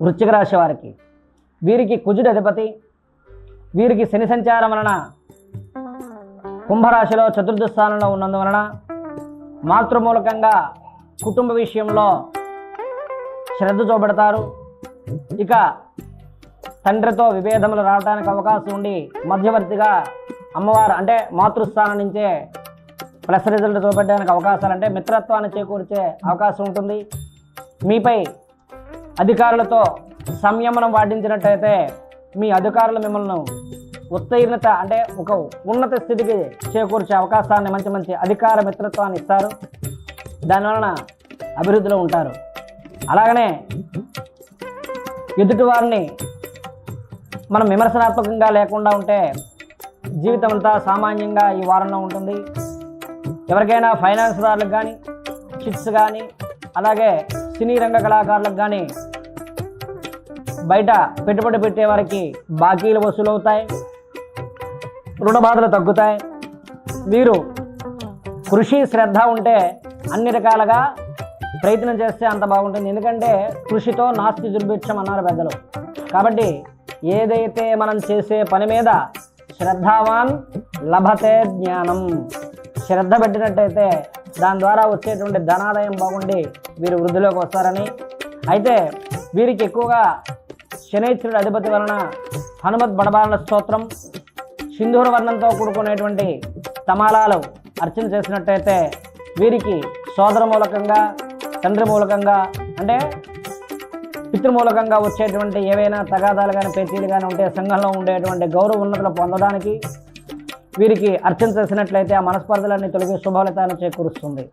వృశ్చిక రాశి వారికి, వీరికి కుజుడు అధిపతి. వీరికి శని సంచారం వలన కుంభరాశిలో చతుర్థ స్థానంలో ఉన్నందువలన మాతృమూలకంగా కుటుంబ విషయంలో శ్రద్ధ చూపెడతారు. ఇక తండ్రితో విభేదములు రావడానికి అవకాశం ఉండి మధ్యవర్తిగా అమ్మవారు అంటే మాతృస్థానం నుంచే ప్లస్ రిజల్ట్ చూపెట్టడానికి అవకాశాలు అంటే మిత్రత్వాన్ని చేకూర్చే అవకాశం ఉంటుంది. మీపై అధికారులతో సంయమనం పాటించినట్టయితే మీ అధికారులు మిమ్మల్ని ఉత్తీర్ణత అంటే ఒక ఉన్నత స్థితికి చేకూర్చే అవకాశాన్ని మంచి మంచి అధికార మిత్రత్వాన్ని ఇస్తారు. దానివలన అభివృద్ధిలో ఉంటారు. అలాగనే ఎదుటివారిని మనం విమర్శనాత్మకంగా లేకుండా ఉంటే జీవితం అంతా సామాన్యంగా ఈ వారంలో ఉంటుంది. ఎవరికైనా ఫైనాన్స్ దారులకు కానీ, చిట్స్ కానీ, అలాగే సినీ రంగ కళాకారులకు కానీ బయట పెట్టుబడి పెట్టే వారికి బాకీలు వసూలవుతాయి, రుణ బాధలు తగ్గుతాయి. వీరు కృషి శ్రద్ధ ఉంటే అన్ని రకాలుగా ప్రయత్నం చేస్తే అంత బాగుంటుంది. ఎందుకంటే కృషితో నాస్తి దుర్భిక్షం అన్నారు పెద్దలు. కాబట్టి ఏదైతే మనం చేసే పని మీద శ్రద్ధావాన్ లభతే జ్ఞానం, శ్రద్ధ పెట్టినట్టయితే దాని ద్వారా వచ్చేటువంటి ధనాదాయం బాగుండి వీరు వృద్ధిలోకి వస్తారని. అయితే వీరికి ఎక్కువగా శనైశ్వరుడు అధిపతి వలన హనుమత్ బడబాలన స్తోత్రం, సింధూర వర్ణంతో కూడుకునేటువంటి తమాలాలు అర్చన చేసినట్టయితే వీరికి సోదర మూలకంగా, తండ్రి మూలకంగా అంటే పితృమూలకంగా వచ్చేటువంటి ఏవైనా తగాదాలు కానీ పేచీలు కానీ ఉంటే సంఘంలో ఉండేటువంటి గౌరవ ఉన్నతులు పొందడానికి వీరికి అర్చన చేసినట్లయితే ఆ మనస్పర్ధలన్నీ తొలగి శుభఫలితాన్ని చేకూరుస్తుంది.